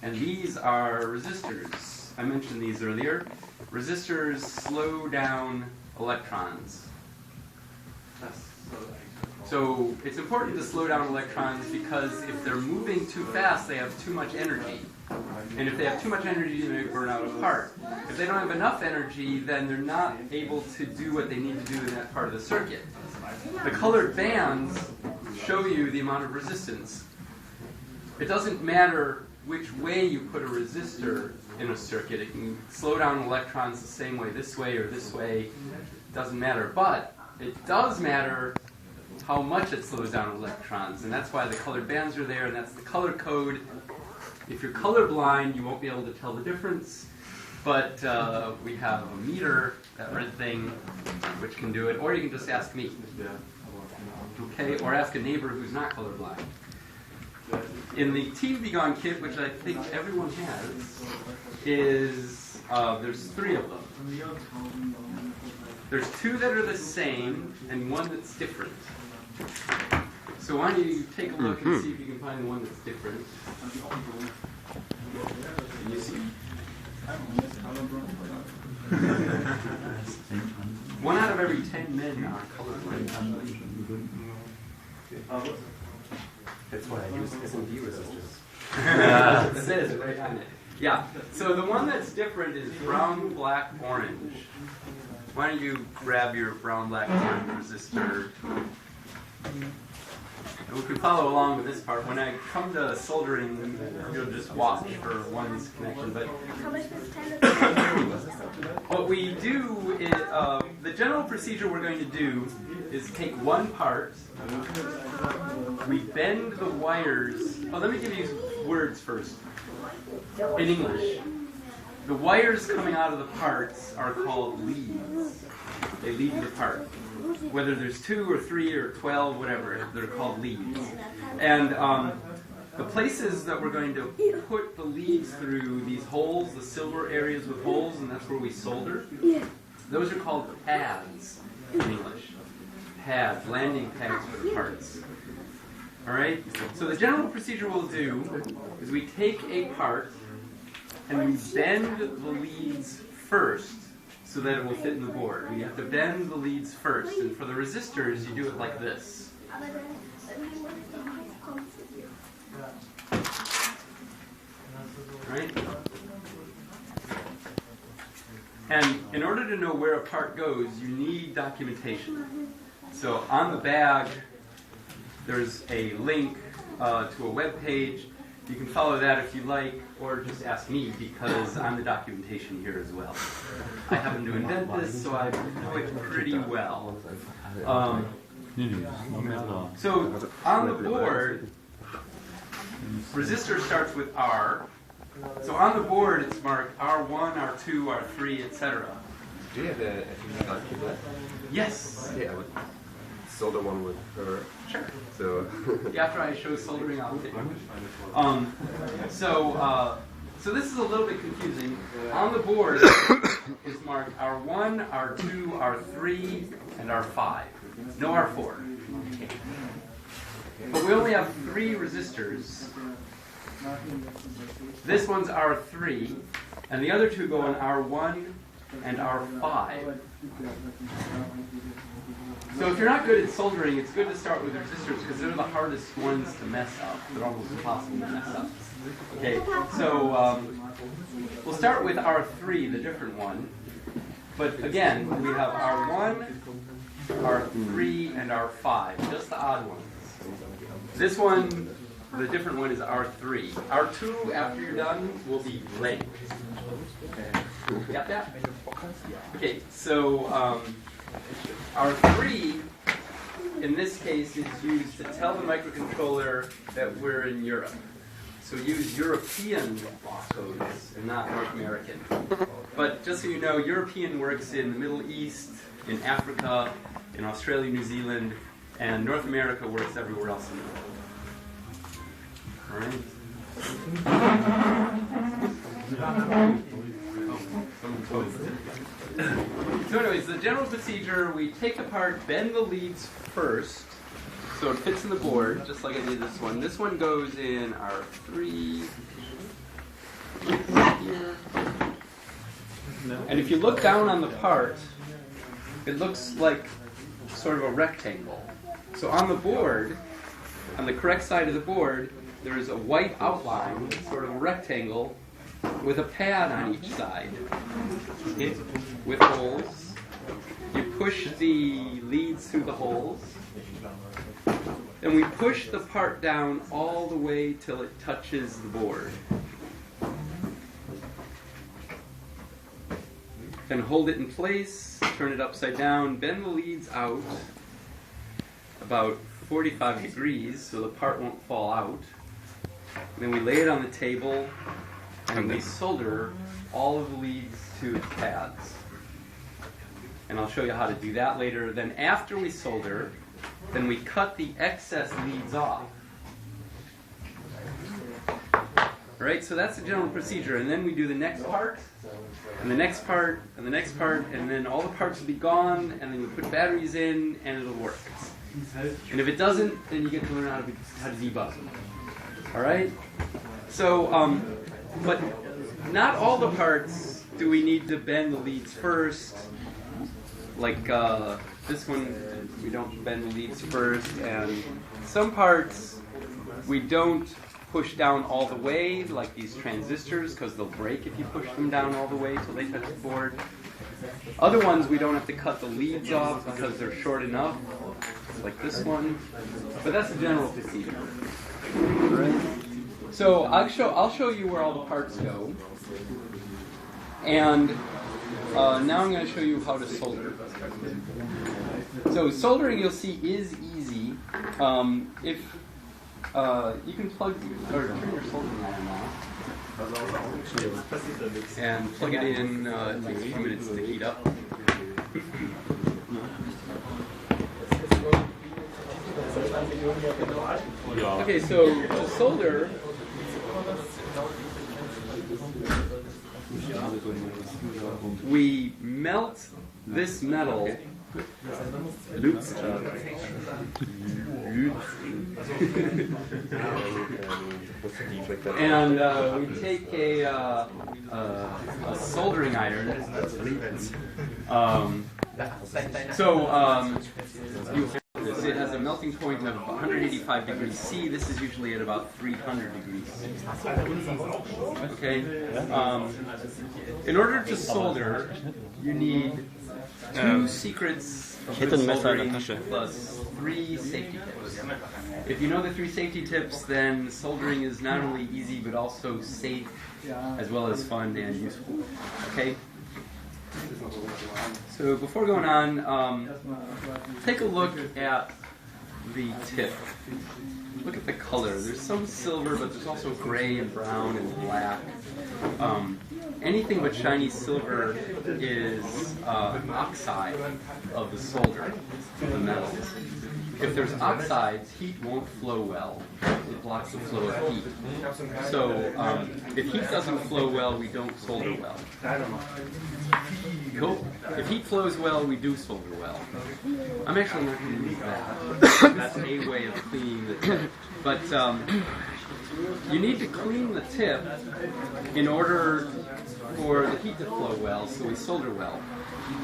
And these are resistors. I mentioned these earlier. Resistors slow down electrons. So it's important to slow down electrons because if they're moving too fast, they have too much energy. And if they have too much energy, they burn out a part. If they don't have enough energy, then they're not able to do what they need to do in that part of the circuit. The colored bands show you the amount of resistance. It doesn't matter which way you put a resistor in a circuit. It can slow down electrons the same way, this way or this way. It doesn't matter. But it does matter how much it slows down electrons. And that's why the colored bands are there, and that's the color code. If you're colorblind, you won't be able to tell the difference. But we have a meter, that red thing, which can do it. Or you can just ask me. Okay? Or ask a neighbor who's not colorblind. In the TV Gone kit, which I think everyone has, is there's 3 of them. There's 2 that are the same and 1 that's different. So why don't you take a look and see if you can find the one that's different. Can you see? 1 out of every 10 men are colorblind. That's why I use SMD resistors. It says it right on it. Yeah. So the one that's different is brown, black, orange. Why don't you grab your brown, black, orange resistor? And we can follow along with this part. When I come to soldering, you'll just watch for one's connection. But what we do is, the general procedure we're going to do is take one part, we bend the wires. Oh, let me give you words first. In English, the wires coming out of the parts are called leads. They lead the part. Whether there's 2 or 3 or 12, whatever, they're called leads. And the places that we're going to put the leads through, these holes, the silver areas with holes, and that's where we solder, those are called pads in English. Pads, landing pads for the parts. All right? So the general procedure we'll do is we take a part and we bend the leads first so that it will fit in the board. We have to bend the leads first, and for the resistors, you do it like this. Right? And in order to know where a part goes, you need documentation. So on the bag, there's a link to a web page. You can follow that if you like, or just ask me, because I'm the documentation here as well. I happen to invent this, so I know it pretty well. So on the board, resistor starts with R. So on the board, it's marked R1, R2, R3, etc. Do you have a keyboard? Yes. Yeah, I would solder one with her. Sure. So After I show soldering, I'll take one. So this is a little bit confusing. On the board is marked R1, R2, R3, and R5. No R4. But we only have 3 resistors. This one's R3, and the other 2 go on R1 and R5. So if you're not good at soldering, it's good to start with resistors because they're the hardest ones to mess up. They're almost impossible to mess up. Okay, so we'll start with R3, the different one. But again, we have R1, R3, and R5, just the odd ones. This one, the different one, is R3. R2, after you're done, will be blank. Got that? Okay, so R3, in this case, is used to tell the microcontroller that we're in Europe. So use European codes and not North American. But just so you know, European works in the Middle East, in Africa, in Australia, New Zealand, and North America works everywhere else in the world. All right? So anyways, the general procedure, we take apart, bend the leads first, so it fits in the board, just like I did this one. This one goes in R3, And if you look down on the part, it looks like sort of a rectangle. So on the board, on the correct side of the board, there is a white outline, sort of a rectangle, with a pad on each side, with holes. You push the leads through the holes, and we push the part down all the way till it touches the board. Then hold it in place, turn it upside down, bend the leads out about 45 degrees so the part won't fall out. Then we lay it on the table and we solder all of the leads to its pads. And I'll show you how to do that later. Then after we solder, then we cut the excess leads off. Alright, so that's the general procedure. And then we do the next part, and the next part, and the next part, and then all the parts will be gone, and then we put batteries in, and it'll work. And if it doesn't, then you get to learn how to debug. Alright? So, but not all the parts do we need to bend the leads first. Like this one, we don't bend the leads first, and some parts we don't push down all the way, like these transistors, because they'll break if you push them down all the way till they touch the board. Other ones we don't have to cut the leads off because they're short enough, like this one. But that's the general procedure. Right? So I'll show you where all the parts go, and now I'm going to show you how to solder. So soldering, you'll see, is easy. If you can plug or turn your soldering iron on and plug it in. It takes a few minutes to heat up. Okay, so to solder, we melt this metal. And we take a soldering iron. It has a melting point of 185 degrees C. This is usually at about 300 degrees C. Okay. In order to solder, you need 2 secrets of good soldering plus 3 safety tips. If you know the 3 safety tips, then soldering is not only easy but also safe, as well as fun and useful. Okay. So before going on, take a look at the tip. Look at the color. There's some silver, but there's also gray and brown and black. Anything but shiny silver is oxide of the solder, of the metals. If there's oxides, heat won't flow well. It blocks the flow of heat. So if heat doesn't flow well, we don't solder well. Cool. If heat flows well, we do solder well. I'm actually not going to use that. That's a way of cleaning the tip. But you need to clean the tip in order for the heat to flow well, so we solder well.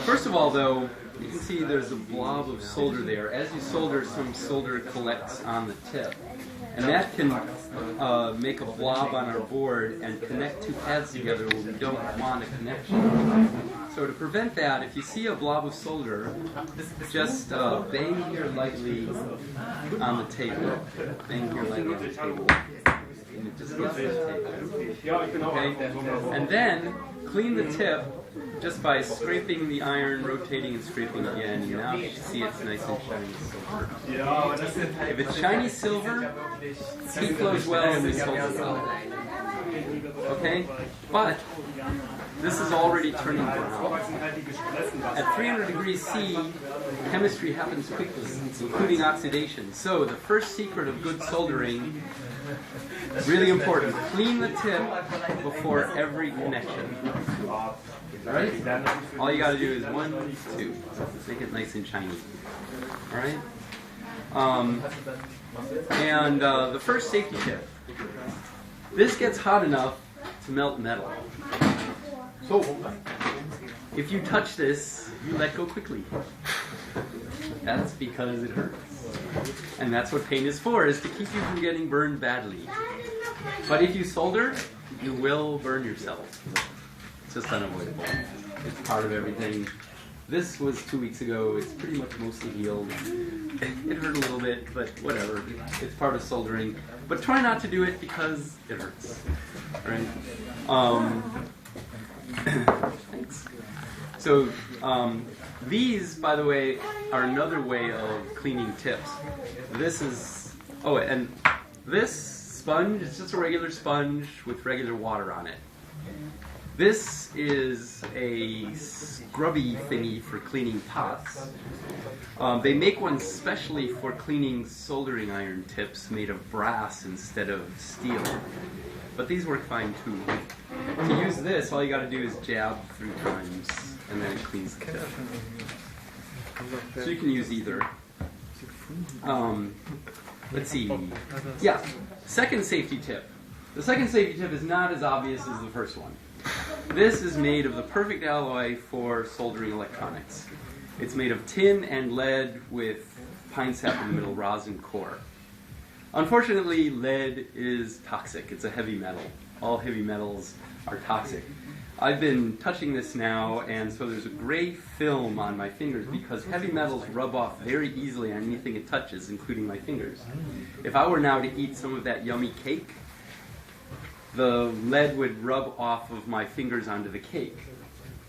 First of all, though, you can see there's a blob of solder there. As you solder, some solder collects on the tip. And that can make a blob on our board and connect 2 pads together where we don't want a connection. So to prevent that, if you see a blob of solder, just bang here lightly on the table. Bang here lightly on the table. And it just gets the table. Okay? And then clean the tip just by scraping the iron, rotating and scraping again. Now you see it's nice and shiny silver. If it's shiny silver, heat flows well and we solder well. Okay? But this is already turning brown. At 300 degrees C, chemistry happens quickly, including oxidation. So the first secret of good soldering, really important, clean the tip before every connection. Alright? All you got to do is 1, 2. Make it nice and shiny. Alright? The first safety tip. This gets hot enough to melt metal. So, If you touch this, you let go quickly. That's because it hurts. And that's what paint is for, is to keep you from getting burned badly. But if you solder, you will burn yourself. It's just unavoidable. It's part of everything. This was 2 weeks ago. It's pretty much mostly healed. It hurt a little bit, but whatever. It's part of soldering. But try not to do it because it hurts. Right? Thanks. So these, by the way, are another way of cleaning tips. This is, oh, and this sponge is just a regular sponge with regular water on it. This is a scrubby thingy for cleaning pots. They make one specially for cleaning soldering iron tips made of brass instead of steel. But these work fine too. To use this, all you got to do is jab 3 times, and then it cleans the tip. So you can use either. Let's see. Yeah, second safety tip. The second safety tip is not as obvious as the first one. This is made of the perfect alloy for soldering electronics. It's made of tin and lead with pine sap in the middle, rosin core. Unfortunately, lead is toxic. It's a heavy metal. All heavy metals are toxic. I've been touching this now, and so there's a gray film on my fingers because heavy metals rub off very easily on anything it touches, including my fingers. If I were now to eat some of that yummy cake, the lead would rub off of my fingers onto the cake.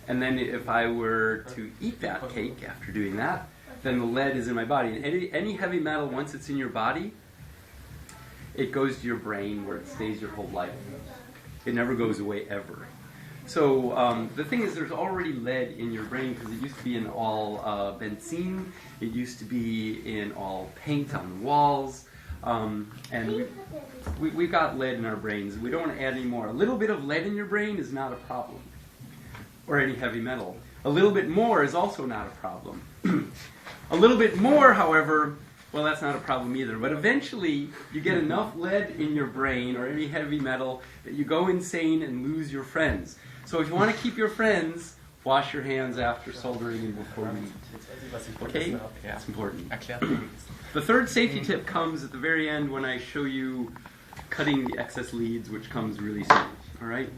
And then if I were to eat that cake after doing that, then the lead is in my body. And any heavy metal, once it's in your body, it goes to your brain where it stays your whole life. It never goes away ever. So the thing is, there's already lead in your brain because it used to be in all benzene. It used to be in all paint on the walls. And we've got lead in our brains. We don't want to add any more. A little bit of lead in your brain is not a problem. Or any heavy metal. A little bit more is also not a problem. A little bit more, however, well, that's not a problem either. But eventually, you get enough lead in your brain or any heavy metal that you go insane and lose your friends. So if you want to keep your friends, wash your hands after soldering and before you eat. Okay? That's important. The third safety tip comes at the very end when I show you cutting the excess leads, which comes really soon. All right?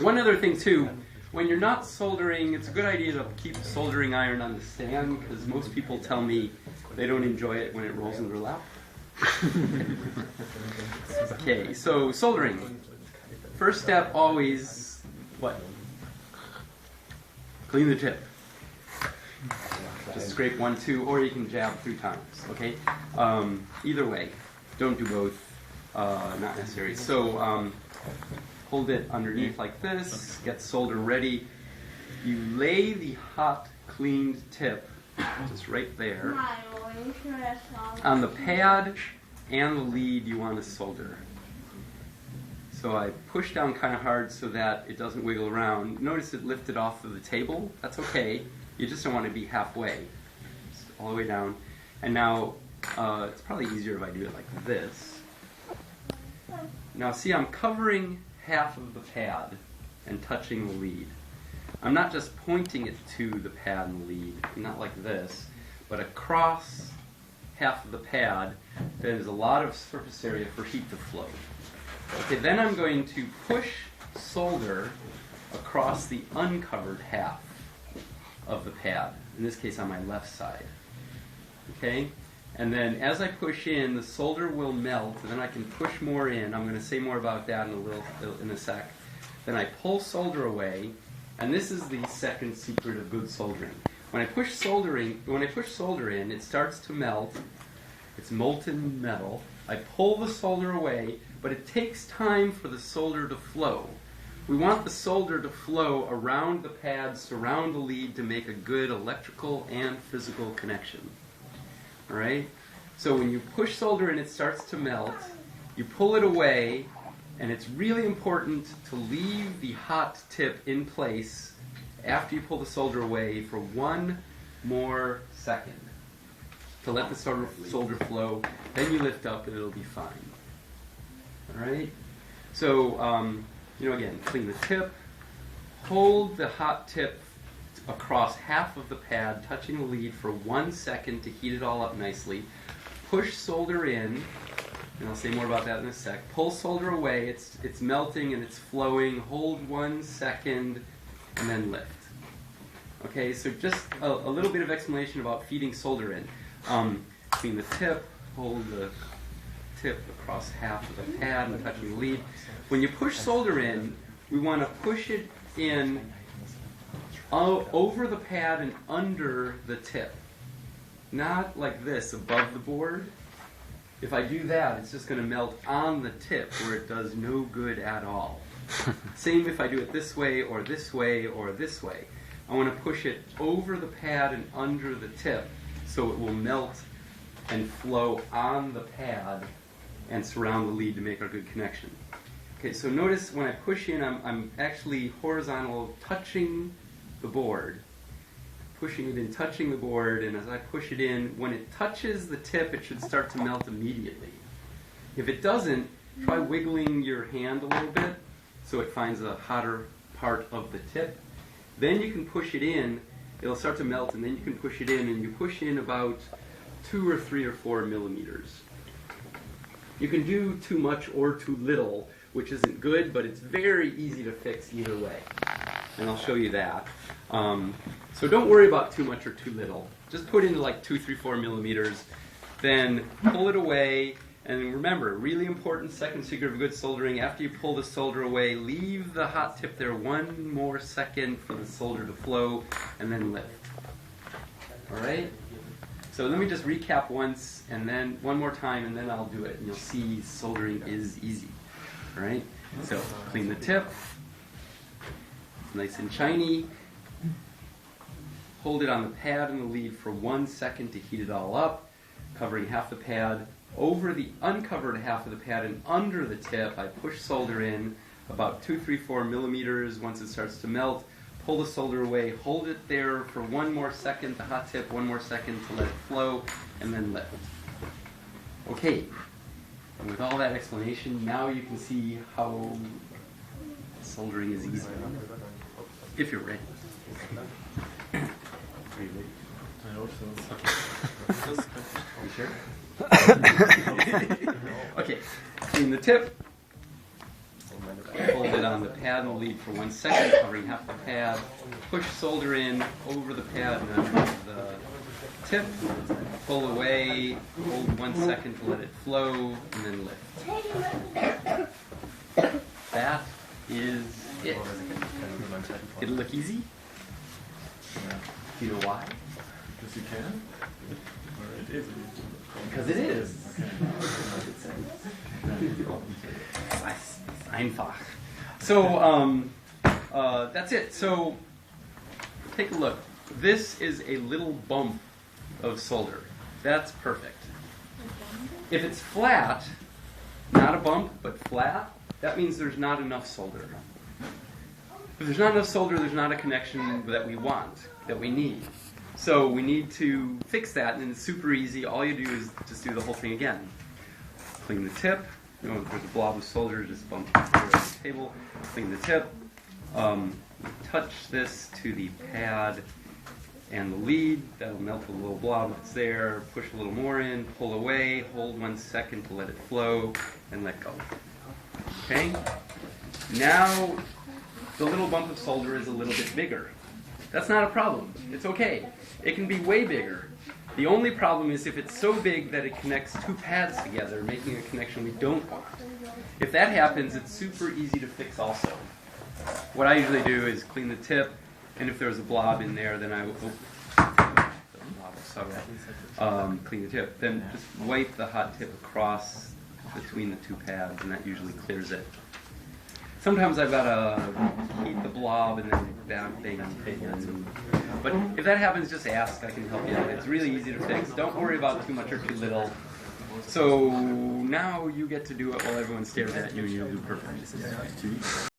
One other thing, too. When you're not soldering, it's a good idea to keep the soldering iron on the stand because most people tell me they don't enjoy it when it rolls in their lap. Okay, so soldering. First step always, what? Clean the tip. Just scrape 1, 2, or you can jab 3 times, okay? Either way, don't do both, not necessary. So hold it underneath like this, get solder ready. You lay the hot, cleaned tip, just right there, on the pad and the lead you want to solder. So I push down kind of hard so that it doesn't wiggle around. Notice it lifted off of the table. That's okay. You just don't want to be halfway. Just all the way down. And now, it's probably easier if I do it like this. Now see, I'm covering half of the pad and touching the lead. I'm not just pointing it to the pad and the lead, not like this, but across half of the pad, there's a lot of surface area for heat to flow. Okay, then I'm going to push solder across the uncovered half of the pad, in this case on my left side. Okay? And then as I push in, the solder will melt, and then I can push more in. I'm going to say more about that in a sec. Then I pull solder away, and this is the second secret of good soldering. When I push solder in, it starts to melt. It's molten metal. I pull the solder away, but it takes time for the solder to flow. We want the solder to flow around the pad, surround the lead to make a good electrical and physical connection. All right? So when you push solder in, it starts to melt. You pull it away, and it's really important to leave the hot tip in place after you pull the solder away for 1 more second to let the solder flow. Then you lift up, and it'll be fine. All right? So, again, clean the tip. Hold the hot tip across half of the pad, touching the lead for 1 second to heat it all up nicely. Push solder in, and I'll say more about that in a sec. Pull solder away, it's melting and it's flowing. Hold 1 second, and then lift. Okay, so just a little bit of explanation about feeding solder in. Clean the tip, hold the tip across half of the pad and touching the lead. When you push solder in, we want to push it in over the pad and under the tip. Not like this, above the board. If I do that, it's just going to melt on the tip where it does no good at all. Same if I do it this way or this way or this way. I want to push it over the pad and under the tip so it will melt and flow on the pad and surround the lead to make a good connection. Okay, so notice when I push in, I'm actually horizontal touching the board. Pushing it in, touching the board, and as I push it in, when it touches the tip, it should start to melt immediately. If it doesn't, try wiggling your hand a little bit so it finds a hotter part of the tip. Then you can push it in, it'll start to melt, and then you can push it in, and you push in about 2 or 3 or 4 millimeters. You can do too much or too little, which isn't good, but it's very easy to fix either way. And I'll show you that. So don't worry about too much or too little. Just put in like 2, 3, 4 millimeters, then pull it away. And remember, really important second secret of good soldering, after you pull the solder away, leave the hot tip there 1 more second for the solder to flow, and then lift. All right? So let me just recap once, and then one more time, and then I'll do it. And you'll see soldering is easy. All right? So clean the tip. Nice and shiny. Hold it on the pad and the lead for 1 second to heat it all up, covering half the pad. Over the uncovered half of the pad and under the tip, I push solder in about 2, 3, 4 millimeters. Once it starts to melt, pull the solder away, hold it there for 1 more second, the hot tip, 1 more second to let it flow, and then lift. Okay, and with all that explanation, now you can see how soldering is easy. If you're ready. Are you ready? I hope so. Okay. You sure? Okay, clean the tip. Hold it on the pad and lead for 1 second, covering half the pad. Push solder in over the pad and under the tip. Pull away, hold 1 second to let it flow, and then lift. That is it. It'll look easy. Do you know why? Because you can? Or it is easy? Because it is. Einfach. So that's it. So take a look. This is a little bump of solder. That's perfect. If it's flat, not a bump, but flat, that means there's not enough solder. If there's not enough solder, there's not a connection that we want, that we need. So we need to fix that, and it's super easy. All you do is just do the whole thing again. Clean the tip. You know, if there's a blob of solder, just bump it on the table. Clean the tip. Touch this to the pad and the lead. That'll melt the little blob that's there. Push a little more in. Pull away. Hold 1 second to let it flow, and let go. Okay? Now, the little bump of solder is a little bit bigger. That's not a problem. It's okay. It can be way bigger. The only problem is if it's so big that it connects 2 pads together, making a connection we don't want. If that happens, it's super easy to fix also. What I usually do is clean the tip, and if there's a blob in there, then I will clean the tip. Then just wipe the hot tip across between the 2 pads, and that usually clears it. Sometimes I've got to heat the blob and then bang on the hands. But if that happens, just ask. I can help you out. It's really easy to fix. Don't worry about too much or too little. So now you get to do it while everyone stares at you, and you'll do perfect.